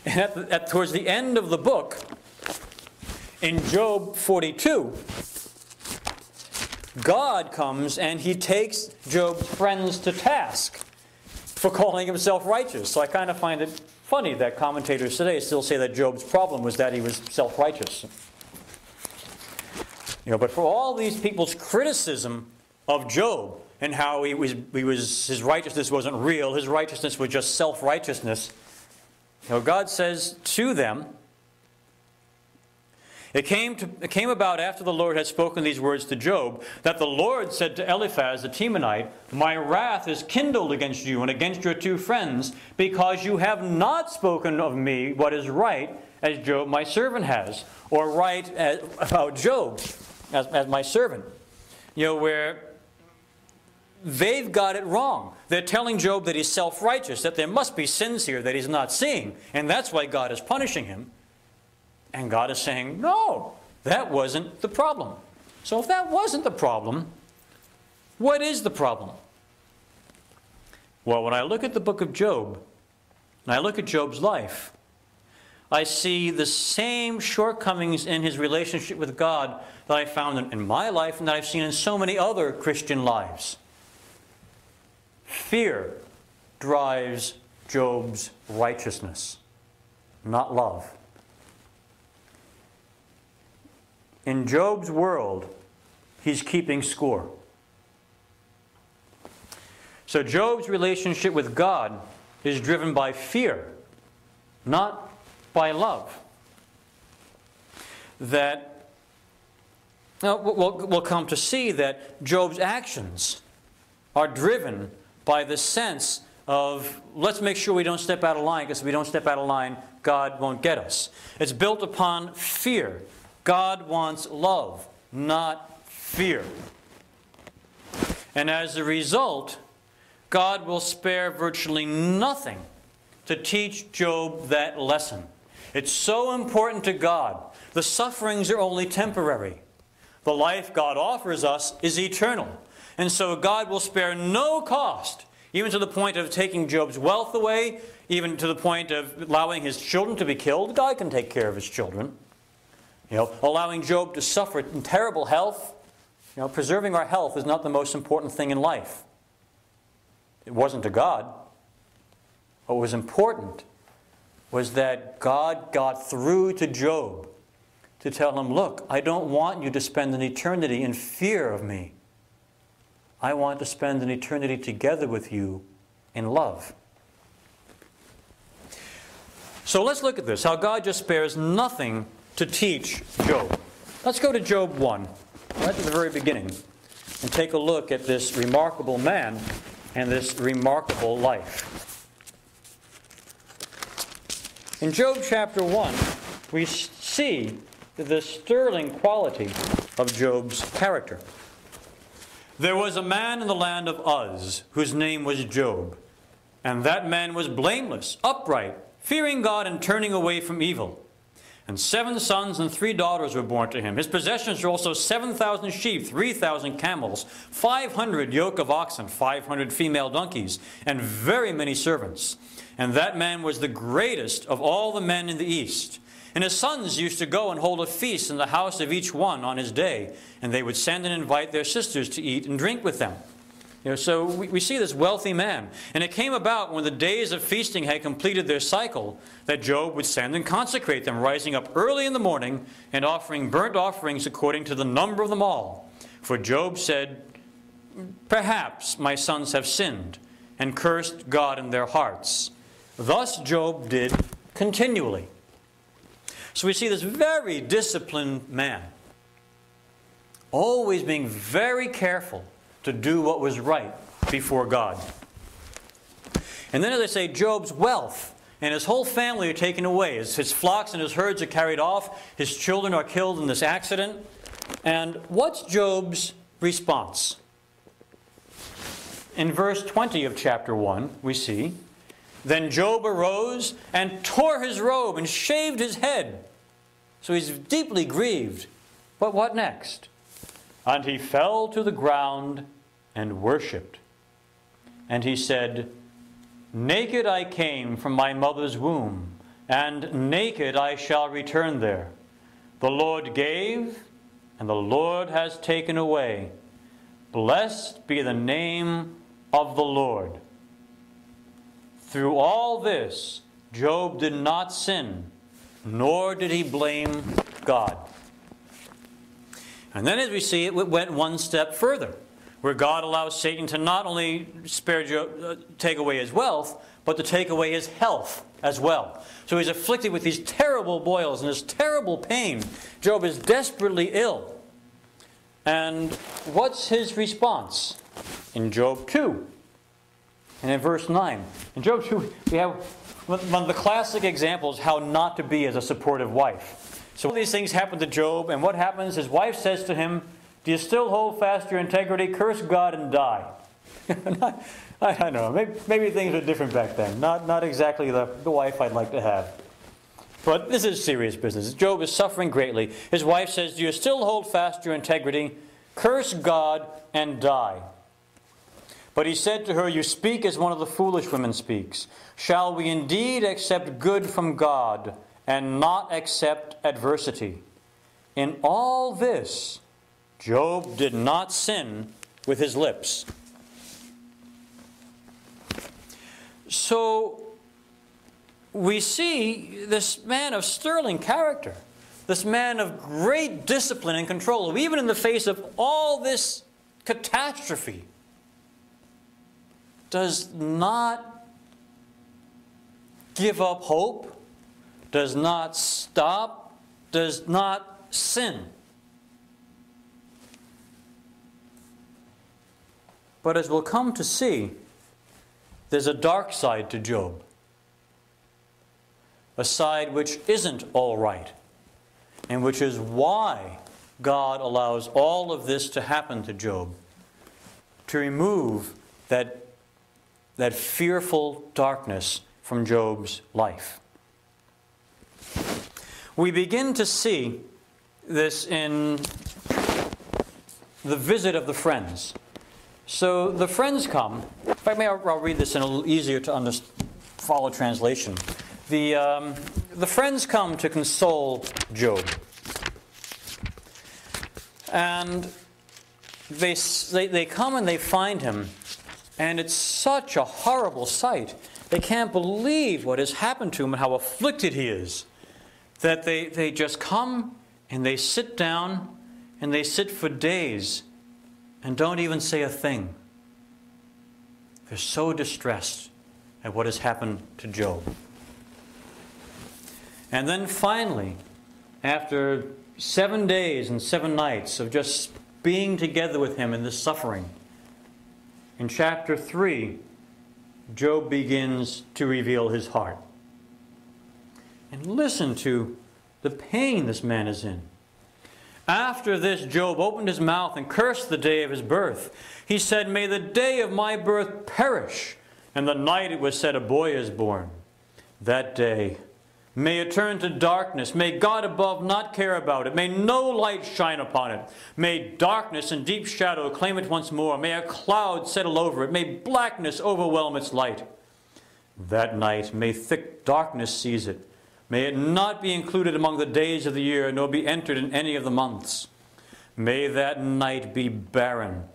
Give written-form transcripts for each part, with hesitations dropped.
And towards the end of the book, in Job 42, God comes and he takes Job's friends to task for calling himself righteous. So I kind of find it funny that commentators today still say that Job's problem was that he was self-righteous. But for all these people's criticism of Job and how his righteousness wasn't real, his righteousness was just self-righteousness, God says to them, it came about after the Lord had spoken these words to Job, that the Lord said to Eliphaz the Temanite, my wrath is kindled against you and against your two friends, because you have not spoken of me what is right, as Job my servant has, or right about Job as my servant. Where they've got it wrong. They're telling Job that he's self-righteous, that there must be sins here that he's not seeing, and that's why God is punishing him. And God is saying, no, that wasn't the problem. So if that wasn't the problem, what is the problem? Well, when I look at the book of Job, and I look at Job's life, I see the same shortcomings in his relationship with God that I found in my life and that I've seen in so many other Christian lives. Fear drives Job's righteousness, not love. In Job's world, he's keeping score. So Job's relationship with God is driven by fear, not by love. That we'll come to see that Job's actions are driven by the sense of, let's make sure we don't step out of line, because if we don't step out of line, God won't get us. It's built upon fear. God wants love, not fear. And as a result, God will spare virtually nothing to teach Job that lesson. It's so important to God. The sufferings are only temporary. The life God offers us is eternal. And so God will spare no cost, even to the point of taking Job's wealth away, even to the point of allowing his children to be killed. God can take care of his children. Allowing Job to suffer in terrible health. Preserving our health is not the most important thing in life. It wasn't to God. What was important was that God got through to Job to tell him, look, I don't want you to spend an eternity in fear of me. I want to spend an eternity together with you in love. So let's look at this, how God just spares nothing to teach Job. Let's go to Job 1, right at the very beginning, and take a look at this remarkable man and this remarkable life. In Job chapter 1, we see the sterling quality of Job's character. There was a man in the land of Uz, whose name was Job, and that man was blameless, upright, fearing God and turning away from evil. And 7 sons and 3 daughters were born to him. His possessions were also 7,000 sheep, 3,000 camels, 500 yoke of oxen, 500 female donkeys, and very many servants. And that man was the greatest of all the men in the east. And his sons used to go and hold a feast in the house of each one on his day, and they would send and invite their sisters to eat and drink with them. So we see this wealthy man. And it came about when the days of feasting had completed their cycle that Job would send and consecrate them, rising up early in the morning and offering burnt offerings according to the number of them all. For Job said, perhaps my sons have sinned and cursed God in their hearts. Thus Job did continually. So we see this very disciplined man, always being very careful to do what was right before God. And then, as I say, Job's wealth and his whole family are taken away. His flocks and his herds are carried off. His children are killed in this accident. And what's Job's response? In verse 20 of chapter 1, we see, then Job arose and tore his robe and shaved his head. So he's deeply grieved. But what next? And he fell to the ground and worshipped. And he said, naked I came from my mother's womb, and naked I shall return there. The Lord gave, and the Lord has taken away. Blessed be the name of the Lord. Through all this, Job did not sin, nor did he blame God. And then as we see, it went one step further, where God allows Satan to not only spare Job, take away his wealth, but to take away his health as well. So he's afflicted with these terrible boils and this terrible pain. Job is desperately ill. And what's his response? In Job 2, and in verse 9. In Job 2, we have one of the classic examples how not to be as a supportive wife. So all these things happen to Job, and what happens? His wife says to him, "Do you still hold fast your integrity? Curse God and die." I don't know. Maybe things were different back then. Not exactly the wife I'd like to have. But this is serious business. Job is suffering greatly. His wife says, "Do you still hold fast your integrity? Curse God and die." But he said to her, "You speak as one of the foolish women speaks. Shall we indeed accept good from God and not accept adversity?" In all this, Job did not sin with his lips. So we see this man of sterling character, this man of great discipline and control, who even in the face of all this catastrophe does not give up hope, does not stop, does not sin. But as we'll come to see, there's a dark side to Job. A side which isn't all right, and which is why God allows all of this to happen to Job, to remove that fearful darkness from Job's life. We begin to see this in the visit of the friends. So the friends come. In fact, maybe I'll read this in a little easier to follow translation. The friends come to console Job. And they come and they find him. And it's such a horrible sight. They can't believe what has happened to him and how afflicted he is. That they just come and they sit down and they sit for days and don't even say a thing. They're so distressed at what has happened to Job. And then finally, after 7 days and 7 nights of just being together with him in this suffering, in chapter 3, Job begins to reveal his heart. And listen to the pain this man is in. After this, Job opened his mouth and cursed the day of his birth. He said, "May the day of my birth perish, and the night it was said a boy is born. That day, may it turn to darkness. May God above not care about it. May no light shine upon it. May darkness and deep shadow claim it once more. May a cloud settle over it. May blackness overwhelm its light. That night, may thick darkness seize it. May it not be included among the days of the year, nor be entered in any of the months. May that night be barren.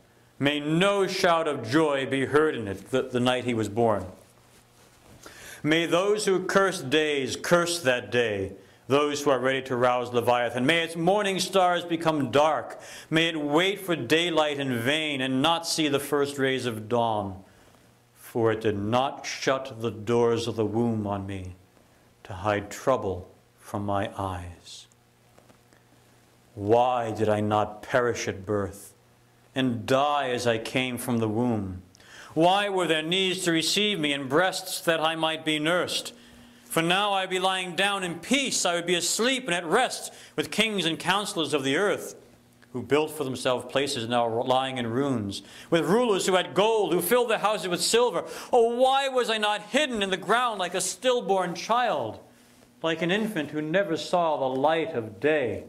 May no shout of joy be heard in it, the night he was born. May those who curse days curse that day, those who are ready to rouse Leviathan. May its morning stars become dark. May it wait for daylight in vain and not see the first rays of dawn. For it did not shut the doors of the womb on me, to hide trouble from my eyes. Why did I not perish at birth and die as I came from the womb? Why were there knees to receive me and breasts that I might be nursed? For now I would be lying down in peace. I would be asleep and at rest with kings and counselors of the earth, who built for themselves places now lying in ruins, with rulers who had gold, who filled their houses with silver. Oh, why was I not hidden in the ground like a stillborn child, like an infant who never saw the light of day?